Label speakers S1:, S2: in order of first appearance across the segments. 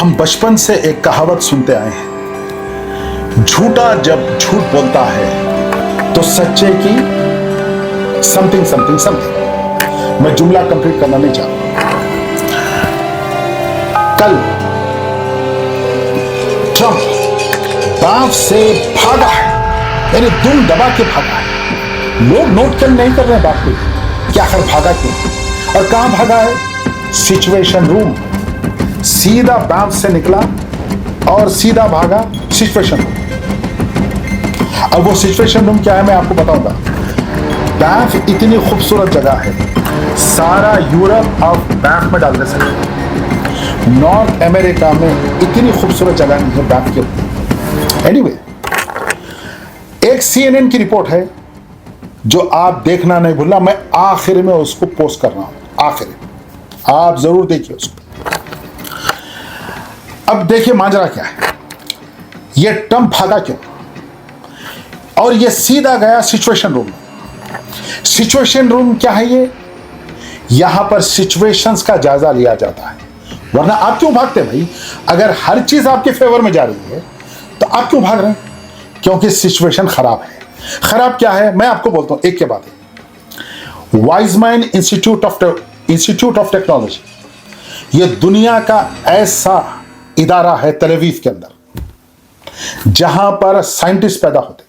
S1: हम बचपन से एक कहावत सुनते आए हैं, झूठा जब झूठ बोलता है तो सच्चे की समथिंग समथिंग समथिंग। मैं जुमला कंप्लीट करना नहीं चाहता। कल ट्रंप बाप से भागा है, यानी दुम दबा के भागा है। लोग नोट कर नहीं कर रहे बाप को क्या आखिर भागा क्यों और कहां भागा है। Situation room. सीधा बैंक से निकला और सीधा भागा सिचुएशन रूम। अब वो सिचुएशन रूम क्या है मैं आपको बताऊंगा। बैंक इतनी खूबसूरत जगह है, सारा यूरोप आप बैंक में डाल दे सकते। नॉर्थ अमेरिका में इतनी खूबसूरत जगह नहीं है बैंक के। एनीवे, एक CNN की रिपोर्ट है जो आप देखना नहीं भूलना। मैं आखिर में उसको पोस्ट कर रहा हूं, आखिर में आप जरूर देखिए उसको। अब देखिए मांजरा क्या है। ये ट्रंप भागा क्यों और ये सीधा गया सिचुएशन रूम। सिचुएशन रूम क्या है ये? यहां पर सिचुएशंस का जायजा लिया जाता है। वरना आप क्यों भागते भाई? अगर हर चीज आपके फेवर में जा रही है तो आप क्यों भाग रहे हैं? क्योंकि सिचुएशन खराब है। खराब क्या है मैं आपको बोलता हूं एक के बाद एक। वाइजमैन इंस्टीट्यूट ऑफ टेक्नोलॉजी, ये दुनिया का ऐसा इदारा है तेल अवीव के अंदर जहां पर साइंटिस्ट पैदा होते,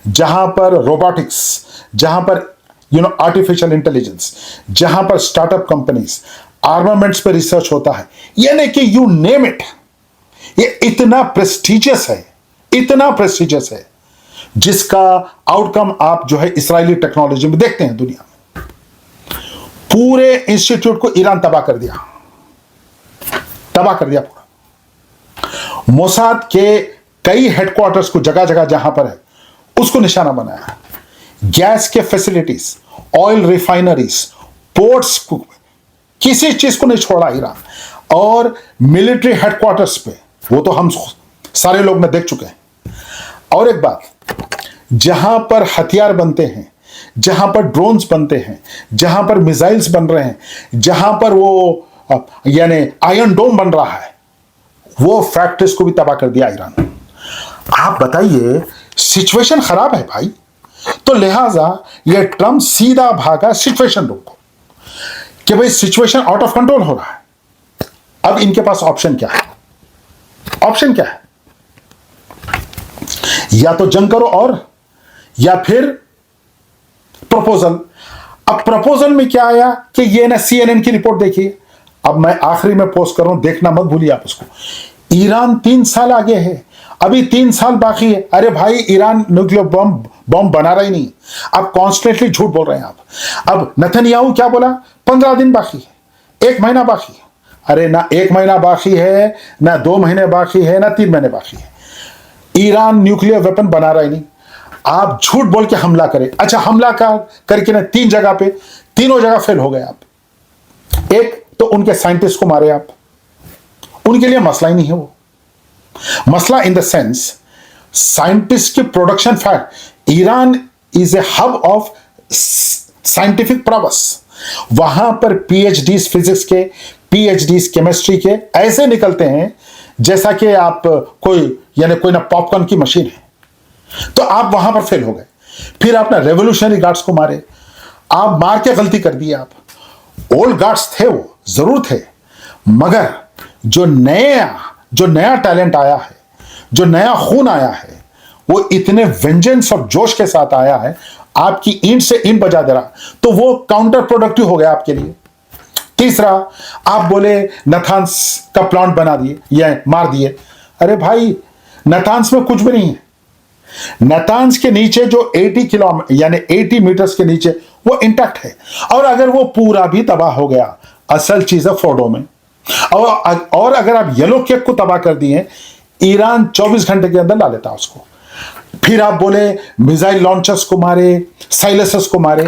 S1: जहां पर रोबोटिक्स, जहां पर आर्टिफिशियल इंटेलिजेंस, जहां पर स्टार्टअप कंपनीज, आर्मामेंट्स पे रिसर्च होता है। यानी कि यू नेम इट, ये इतना प्रेस्टिजियस है, इतना प्रेस्टिजियस है जिसका आउटकम आप जो है इस्राएली टेक्नोलॉजी में देखते हैं दुनिया में। पूरे इंस्टीट्यूट को ईरान तबाह कर दिया, तबाह कर दिया पूरा। मोसाद के कई हेडक्वार्टर्स को जगह जगह जहां पर है उसको निशाना बनाया। गैस के फैसिलिटीज, ऑयल रिफाइनरीज, पोर्ट्स को, किसी चीज को नहीं छोड़ा ईरान। और मिलिट्री हेडक्वार्टर्स पे, वो तो हम सारे लोग में देख चुके हैं। और एक बात, जहां पर हथियार बनते हैं, जहां पर ड्रोन्स बनते हैं, जहां पर मिसाइल्स बन रहे हैं, जहां पर वो यानी आयरन डोम बन रहा है, वो फैक्ट्रीज को भी तबाह कर दिया ईरान। आप बताइए, सिचुएशन खराब है भाई। तो लिहाजा ये ट्रंप सीधा भागा सिचुएशन रूम को कि भाई सिचुएशन आउट ऑफ कंट्रोल हो रहा है। अब इनके पास ऑप्शन क्या है? ऑप्शन क्या है? या तो जंग करो और या फिर प्रपोजल। अब प्रपोजल में क्या आया कि ये ना CNN की रिपोर्ट देखिए। अब मैं आखिरी में पोस्ट कर रहा हूं, देखना मत भूलिए आप उसको। ईरान 3 साल आगे है, अभी 3 साल बाकी है। अरे भाई, ईरान न्यूक्लियर बॉम्ब बना रहा ही नहीं। अब कॉन्स्टेंटली झूठ बोल रहे हैं आप। अब नेतन्याहू क्या बोला? 15 दिन बाकी है, 1 महीना बाकी है। अरे ना 1 महीना बाकी है, ना 2 महीने बाकी है, ना 3 महीने बाकी है। ईरान न्यूक्लियर वेपन बना रहा ही नहीं। आप झूठ बोल के हमला करें। अच्छा, हमला करके ना 3 जगह पे, तीनों जगह फेल हो गए आप। एक तो उनके साइंटिस्ट को मारे आप, उनके लिए मसला ही नहीं है वो। मसला इन द सेंस साइंटिस्ट की production fact. Iran is a hub of scientific prowess. वहां पर PhDs फिजिक्स के, PhDs केमिस्ट्री के ऐसे निकलते हैं जैसा कि आप कोई ना पॉपकॉर्न की मशीन है। तो आप वहां पर फेल हो गए। फिर आपने रेवोल्यूशनरी गार्ड्स को मारे, आप मार के गलती कर दी। आप ओल्ड गार्ड्स थे, वो जरूर थे, मगर जो नया टैलेंट आया है, जो नया खून आया है, वो इतने वेंजेंस और जोश के साथ आया है, आपकी ईंट से ईंट बजा दे रहा, तो वो काउंटर प्रोडक्टिव हो गया आपके लिए। तीसरा, आप बोले नथांस का प्लांट बना दिए या मार दिए। अरे भाई, नथांस में कुछ भी नहीं है। नतांस के नीचे जो 80 किलोमीटर यानी 80 मीटर्स के नीचे वो इंटैक्ट है। और अगर वो पूरा भी तबाह हो गया, असल चीज है फोर्डो में। और अगर आप येलो केक को तबाह कर दिए, ईरान 24 घंटे के अंदर ला लेता उसको। फिर आप बोले मिसाइल लॉन्चर्स को मारे, साइलेंसर्स को मारे,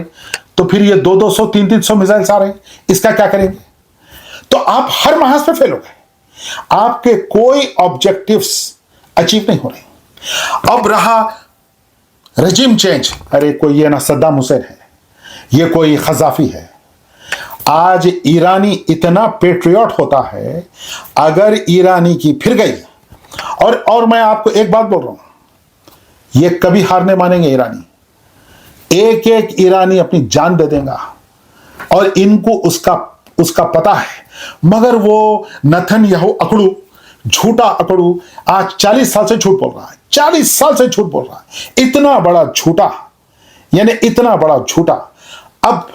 S1: तो फिर ये 200, 300 मिसाइल्स आ रहे हैं, इसका क्या करेंगे? तो आप हर महाज पे फेल हो गए। आपके कोई ऑब्जेक्टिव्स अचीव नहीं हो रहे। अब रहा रजीम चेंज। अरे कोई ये ना सद्दाम हुसैन है, ये कोई खजाफी है। आज ईरानी इतना पेट्रियट होता है, अगर ईरानी की फिर गई, और मैं आपको एक बात बोल रहा हूं, ये कभी हार नहीं मानेंगे ईरानी। एक एक ईरानी अपनी जान दे देगा, और इनको उसका पता है। मगर वो नेतन्याहू अकड़ू, झूठा अकड़ू, आज 40 साल से झूठ बोल रहा है, 40 साल से झूठ बोल रहा है, इतना बड़ा झूठा, यानी इतना बड़ा झूठा। अब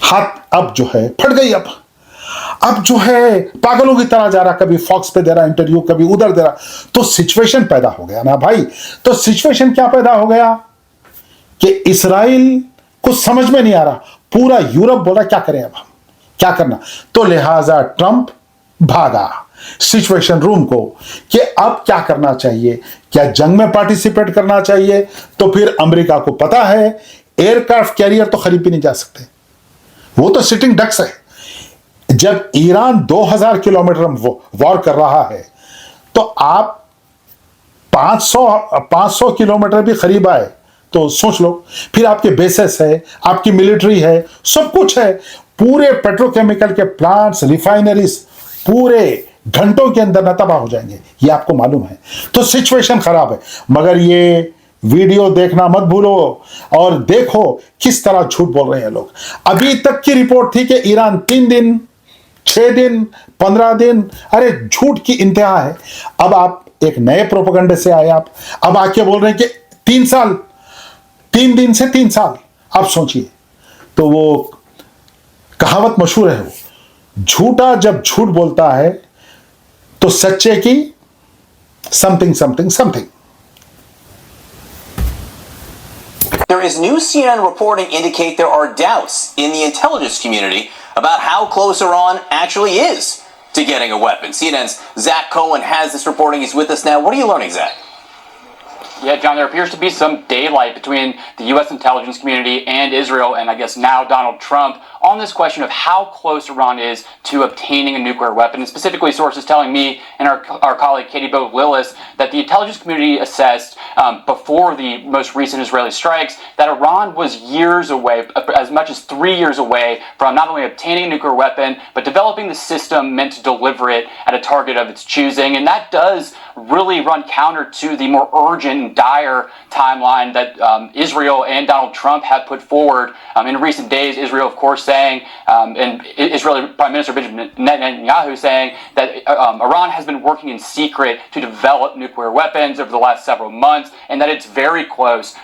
S1: हाथ अब जो है फट गई। अब जो है पागलों की तरह जा रहा, कभी फॉक्स पे दे रहा इंटरव्यू, कभी उधर दे रहा। तो सिचुएशन पैदा हो गया ना भाई। तो सिचुएशन क्या पैदा हो गया कि इस्राइल को समझ में नहीं आ रहा, पूरा यूरोप बोल रहा क्या करें, अब हम क्या करना। तो लिहाजा ट्रंप भागा सिचुएशन रूम को कि अब क्या करना चाहिए, क्या जंग में पार्टिसिपेट करना चाहिए। तो फिर अमेरिका को पता है एयरक्राफ्ट कैरियर तो खरीद भी नहीं जा सकते, वो तो सिटिंग डक्स है। जब ईरान 2000 किलोमीटर वॉर कर रहा है, तो आप 500 किलोमीटर भी करीब आए तो सोच लो। फिर आपके बेसेस है, आपकी मिलिट्री है, सब कुछ है, पूरे पेट्रोकेमिकल के प्लांट्स, रिफाइनरीज पूरे घंटों के अंदर न तबाह हो जाएंगे, ये आपको मालूम है। तो सिचुएशन खराब है। मगर ये वीडियो देखना मत भूलो, और देखो किस तरह झूठ बोल रहे हैं लोग। अभी तक की रिपोर्ट थी कि ईरान 3 दिन, 6 दिन, 15 दिन, अरे झूठ की इंतहा है। अब आप एक नए प्रोपेगेंडे से आए, आप अब आके बोल रहे हैं कि 3 साल, 3 दिन से 3 साल। आप सोचिए, तो वो कहावत मशहूर है, वो झूठा जब झूठ बोलता है तो सच्चे की something something something.
S2: There is new CNN reporting indicate there are doubts in the intelligence community about how close Iran actually is to getting a weapon. CNN's Zach Cohen has this reporting. He's with us now. What are you learning, Zach?
S3: Yeah, John, there appears to be some daylight between the U.S. intelligence community and Israel, and I guess now Donald Trump, on this question of how close Iran is to obtaining a nuclear weapon. And specifically, sources telling me and our colleague Katie Bo Lillis that the intelligence community assessed before the most recent Israeli strikes that Iran was years away, as much as 3 years away, from not only obtaining a nuclear weapon, but developing the system meant to deliver it at a target of its choosing. And that does really run counter to the more urgent and dire timeline that Israel and Donald Trump have put forward in recent days. Israel, of course, saying, and Israeli Prime Minister Benjamin Netanyahu saying that Iran has been working in secret to develop nuclear weapons over the last several months, and that it's very close.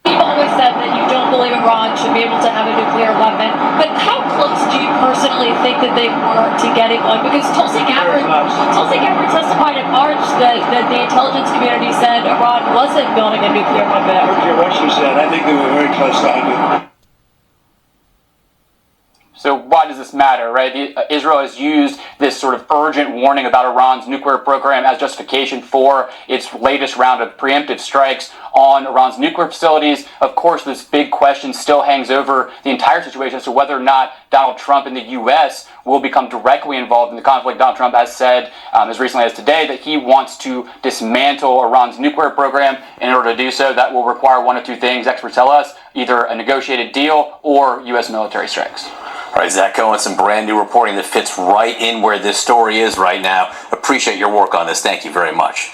S4: You've always said that you don't believe Iran should be able to have a nuclear weapon, but how close do you personally think that they were to getting one? Because Tulsi Gabbard testified in March that the intelligence community said Iran wasn't building a nuclear weapon.
S5: I don't care what she said. I think they were very close to having it.
S3: So why does this matter, right? Israel has used this sort of urgent warning about Iran's nuclear program as justification for its latest round of preemptive strikes on Iran's nuclear facilities. Of course, this big question still hangs over the entire situation as to whether or not Donald Trump and the U.S. will become directly involved in the conflict. Donald Trump has said as recently as today that he wants to dismantle Iran's nuclear program. In order to do so, that will require one of two things, experts tell us, either a negotiated deal or U.S. military strikes.
S2: All right, Zach Cohen, some brand new reporting that fits right in where this story is right now. Appreciate your work on this. Thank you very much.